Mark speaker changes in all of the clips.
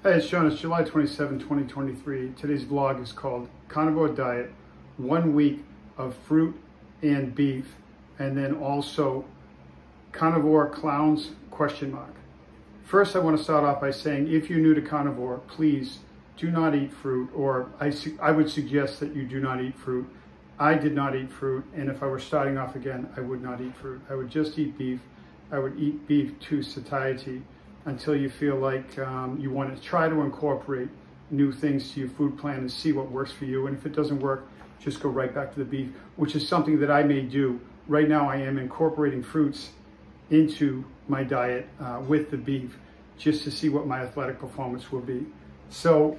Speaker 1: Hey, it's Sean. It's July 27, 2023. Today's vlog is called Carnivore Diet, 1 week of fruit and beef, and then also Carnivore Clowns ? First, I want to start off by saying, if you're new to carnivore, please do not eat fruit, or I would suggest that you do not eat fruit. I did not eat fruit, and if I were starting off again, I would not eat fruit. I would just eat beef. I would eat beef to satiety until you feel like you want to try to incorporate new things to your food plan and see what works for you. And if it doesn't work, just go right back to the beef, which is something that I may do. Right now, I am incorporating fruits into my diet with the beef, just to see what my athletic performance will be. So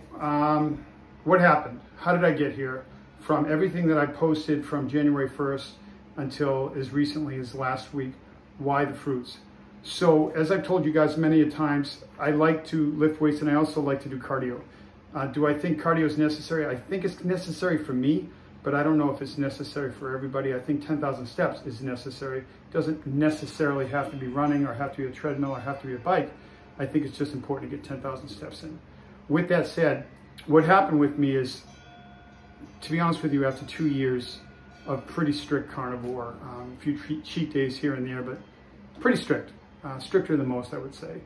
Speaker 1: what happened? How did I get here? From everything that I posted from January 1st until as recently as last week, why the fruits? So as I've told you guys many a times, I like to lift weights and I also like to do cardio. Do I think cardio is necessary? I think it's necessary for me, but I don't know if it's necessary for everybody. I think 10,000 steps is necessary. It doesn't necessarily have to be running or have to be a treadmill or have to be a bike. I think it's just important to get 10,000 steps in. With that said, what happened with me is, to be honest with you, after 2 years of pretty strict carnivore, a few cheat days here and there, but pretty strict. Stricter than most, I would say.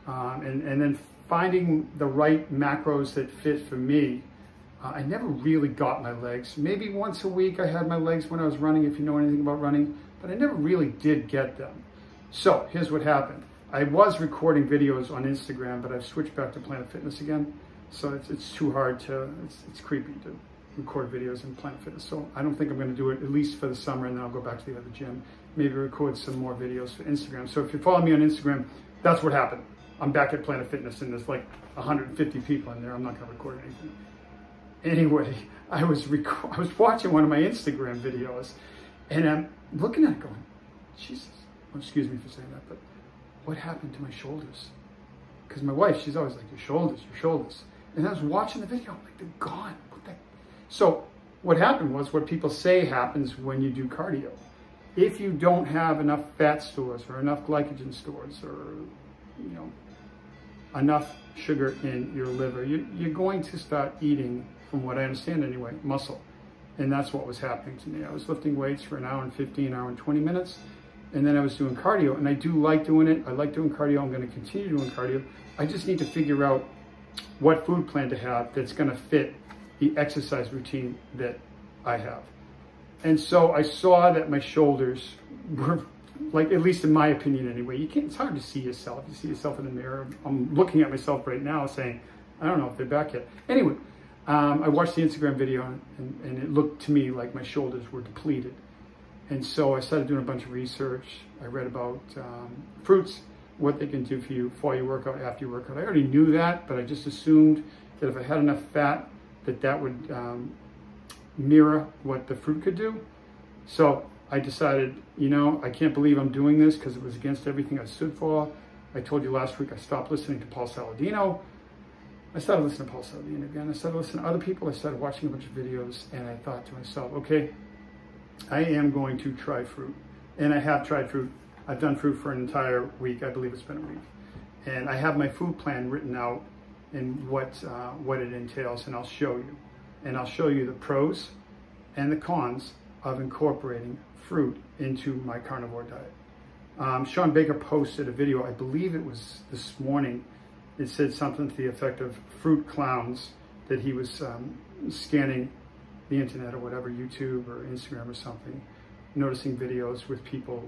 Speaker 1: And then finding the right macros that fit for me. I never really got my legs. Maybe once a week I had my legs when I was running, if you know anything about running, but I never really did get them. So here's what happened. I was recording videos on Instagram, but I've switched back to Planet Fitness again. So it's too hard to, it's creepy to record videos in Planet Fitness. So I don't think I'm going to do it, at least for the summer, and then I'll go back to the other gym. Maybe record some more videos for Instagram. So if you follow me on Instagram, that's what happened. I'm back at Planet Fitness and there's like 150 people in there. I'm not going to record anything. Anyway, I was watching one of my Instagram videos and I'm looking at it going, Jesus, oh, excuse me for saying that, but what happened to my shoulders? Because my wife, she's always like, your shoulders. And I was watching the video, I'm like, they're gone. What the? So what happened was what people say happens when you do cardio. If you don't have enough fat stores or enough glycogen stores or enough sugar in your liver, you're going to start eating, from what I understand anyway, muscle. And that's what was happening to me. I was lifting weights for 1 hour and 15, 1 hour and 20 minutes. And then I was doing cardio, and I do like doing it. I like doing cardio. I'm going to continue doing cardio. I just need to figure out what food plan to have that's going to fit the exercise routine that I have. And so I saw that my shoulders were, like, at least in my opinion anyway, it's hard to see yourself. You see yourself in the mirror. I'm looking at myself right now saying, I don't know if they're back yet. Anyway, I watched the Instagram video and it looked to me like my shoulders were depleted. And so I started doing a bunch of research. I read about fruits, what they can do for you before you work out, after you work out. I already knew that, but I just assumed that if I had enough fat, that would mirror what the fruit could do. So I decided, I can't believe I'm doing this because it was against everything I stood for. I told you last week I stopped listening to Paul Saladino. I started listening to Paul Saladino again. I started listening to other people. I started watching a bunch of videos and I thought to myself, okay, I am going to try fruit. And I have tried fruit. I've done fruit for an entire week. I believe it's been a week. And I have my food plan written out and what it entails, and I'll show you. And I'll show you the pros and the cons of incorporating fruit into my carnivore diet. Sean Baker posted a video, I believe it was this morning. It said something to the effect of fruit clowns, that he was scanning the internet or whatever, YouTube or Instagram or something, noticing videos with people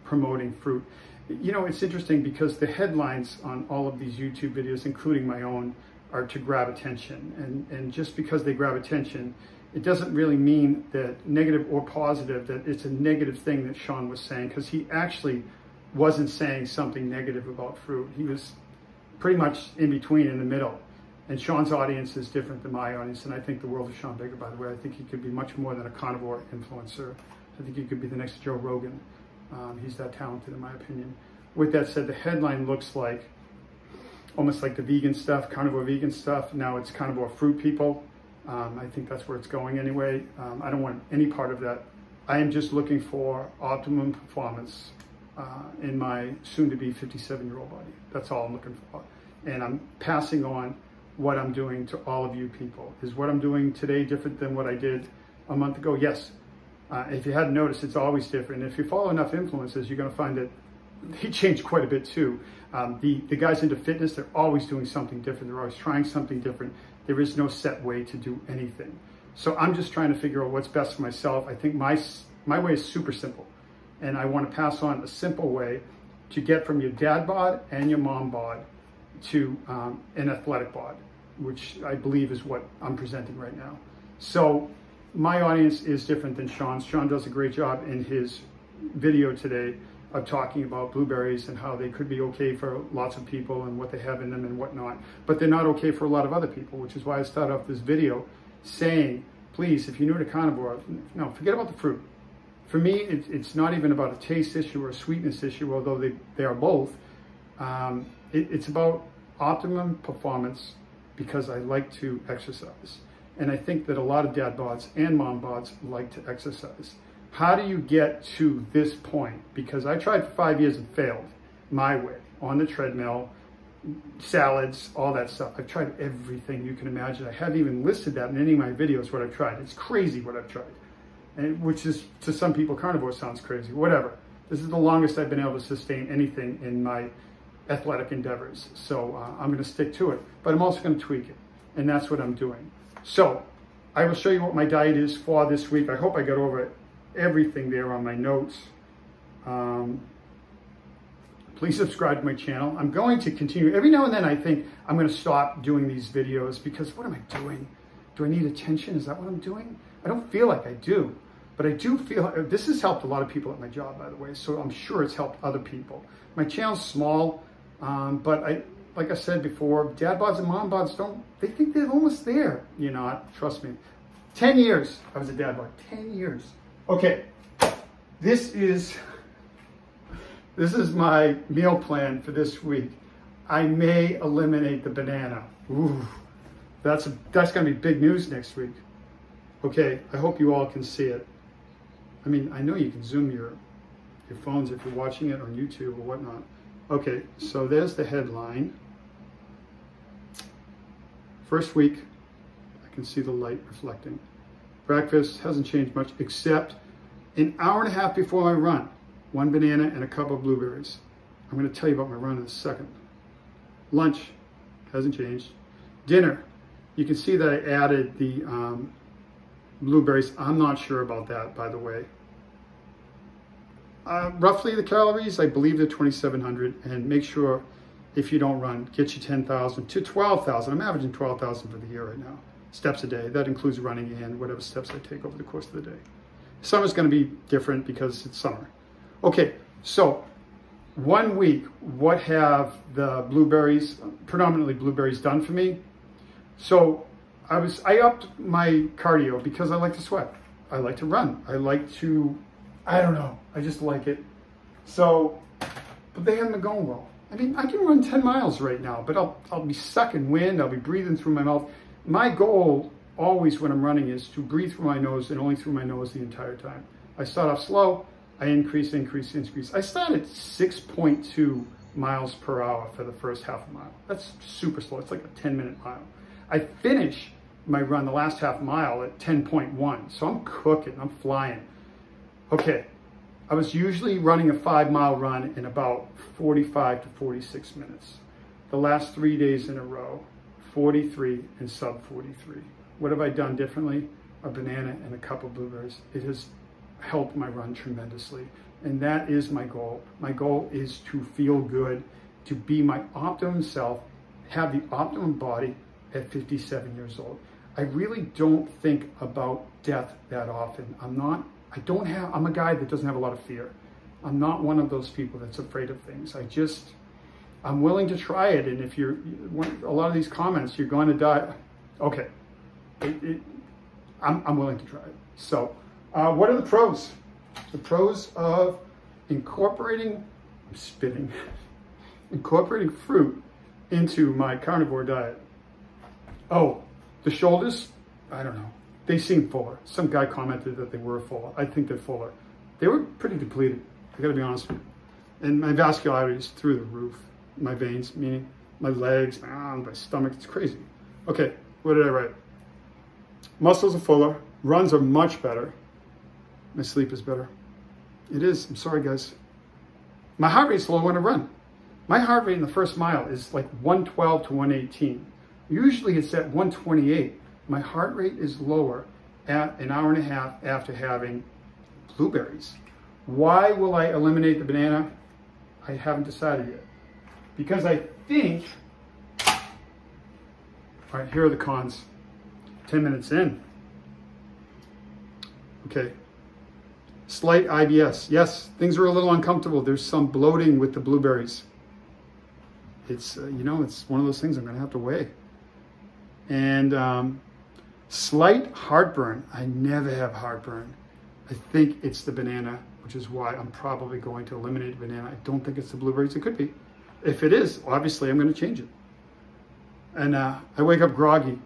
Speaker 1: promoting fruit. It's interesting because the headlines on all of these YouTube videos, including my own, are to grab attention. And just because they grab attention, it doesn't really mean that negative or positive, that it's a negative thing that Sean was saying, because he actually wasn't saying something negative about fruit. He was pretty much in between, in the middle. And Sean's audience is different than my audience, and I think the world of Sean Baker, by the way. I think he could be much more than a carnivore influencer. I think he could be the next Joe Rogan. He's that talented, in my opinion. With that said, the headline looks like almost like the vegan stuff, carnivore vegan stuff. Now it's carnivore fruit people. I think that's where it's going anyway. I don't want any part of that. I am just looking for optimum performance in my soon-to-be 57-year-old body. That's all I'm looking for. and I'm passing on what I'm doing to all of you people. Is what I'm doing today different than what I did a month ago? Yes. If you hadn't noticed, it's always different. If you follow enough influencers, you're going to find that they change quite a bit too. The guys into fitness, they're always doing something different. They're always trying something different. There is no set way to do anything. So I'm just trying to figure out what's best for myself. I think my way is super simple. And I want to pass on a simple way to get from your dad bod and your mom bod to an athletic bod, which I believe is what I'm presenting right now. So my audience is different than Sean's. Sean does a great job in his video today of talking about blueberries and how they could be okay for lots of people and what they have in them and whatnot, but they're not okay for a lot of other people, which is why I started off this video saying, please, if you're new to carnivore, no, forget about the fruit. For me, it's not even about a taste issue or a sweetness issue, although they are both. It's about optimum performance because I like to exercise. And I think that a lot of dad bods and mom bods like to exercise. How do you get to this point? Because I tried for 5 years and failed my way, on the treadmill, salads, all that stuff. I've tried everything you can imagine. I haven't even listed that in any of my videos, what I've tried. It's crazy what I've tried. And which is, to some people, carnivore sounds crazy, whatever. This is the longest I've been able to sustain anything in my athletic endeavors. So I'm gonna stick to it, but I'm also gonna tweak it. And that's what I'm doing. So I will show you what my diet is for this week. I hope I got over everything there on my notes. Please subscribe to my channel. I'm going to continue. Every now and then I think I'm gonna stop doing these videos because what am I doing? Do I need attention? Is that what I'm doing? I don't feel like I do, but I do feel, this has helped a lot of people at my job, by the way, so I'm sure it's helped other people. My channel's small, but like I said before, dad bods and mom bods they think they're almost there. You're not, trust me. 10 years I was a dad bod, 10 years. Okay, this is my meal plan for this week. I may eliminate the banana. Ooh, that's gonna be big news next week. Okay, I hope you all can see it. I mean, I know you can zoom your phones if you're watching it on YouTube or whatnot. Okay, so there's the headline. First week, I can see the light reflecting. Breakfast hasn't changed much except an hour and a half before my run, 1 banana and a cup of blueberries. I'm gonna tell you about my run in a second. Lunch hasn't changed. Dinner, you can see that I added the blueberries. I'm not sure about that, by the way. Roughly the calories, I believe they're 2,700, and make sure if you don't run, get you 10,000 to 12,000. I'm averaging 12,000 for the year right now. Steps a day. That includes running and whatever steps I take over the course of the day. Summer's going to be different because it's summer. Okay, so 1 week, what have the blueberries, predominantly blueberries, done for me? So I upped my cardio because I like to sweat. I like to run. I like to, I don't know, I just like it. So, but they haven't been going well. I mean, I can run 10 miles right now, but I'll be sucking wind, I'll be breathing through my mouth. My goal always when I'm running is to breathe through my nose and only through my nose the entire time. I start off slow, I increase. I started 6.2 miles per hour for the first half a mile. That's super slow, it's like a 10-minute mile. I finish my run, the last half mile, at 10.1, so I'm cooking, I'm flying. Okay, I was usually running a 5-mile run in about 45 to 46 minutes. The last 3 days in a row, 43 and sub 43. What have I done differently? A banana and a cup of blueberries. It has helped my run tremendously. And that is my goal. My goal is to feel good, to be my optimum self, have the optimum body at 57 years old. I really don't think about death that often. I'm a guy that doesn't have a lot of fear. I'm not one of those people that's afraid of things. I'm willing to try it. And if a lot of these comments, you're going to die. Okay, I'm willing to try it. So what are the pros? The pros of incorporating fruit into my carnivore diet. Oh, the shoulders, I don't know. They seem fuller. Some guy commented that they were fuller. I think they're fuller. They were pretty depleted, I gotta be honest with you. And my vascularity is through the roof. My veins, meaning, my legs, my arms, my stomach. It's crazy. Okay, what did I write? Muscles are fuller. Runs are much better. My sleep is better. It is. I'm sorry, guys. My heart rate's low when I run. My heart rate in the first mile is like 112 to 118. Usually it's at 128. My heart rate is lower at an hour and a half after having blueberries. Why will I eliminate the banana? I haven't decided yet. Because I think, all right, here are the cons. 10 minutes in. Okay. Slight IBS. Yes, things are a little uncomfortable. There's some bloating with the blueberries. It's, you know, it's one of those things I'm going to have to weigh. And slight heartburn. I never have heartburn. I think it's the banana, which is why I'm probably going to eliminate the banana. I don't think it's the blueberries. It could be. If it is, obviously I'm going to change it. And I wake up groggy.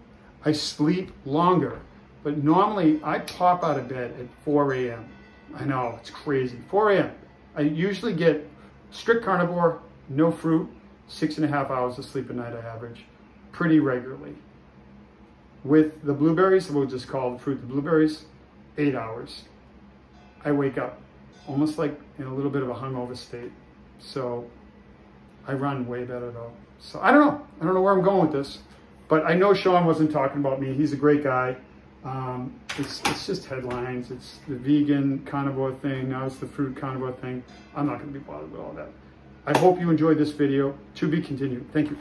Speaker 1: I sleep longer. But normally I pop out of bed at 4 a.m. I know, it's crazy. 4 a.m. I usually get strict carnivore, no fruit, 6.5 hours of sleep a night I average, pretty regularly. With the blueberries, we'll just call the fruit the blueberries, 8 hours. I wake up almost like in a little bit of a hungover state. So I run way better though. So I don't know. I don't know where I'm going with this. But I know Sean wasn't talking about me. He's a great guy. It's just headlines. It's the vegan carnivore thing. Now it's the fruit carnivore thing. I'm not going to be bothered with all that. I hope you enjoyed this video. To be continued. Thank you.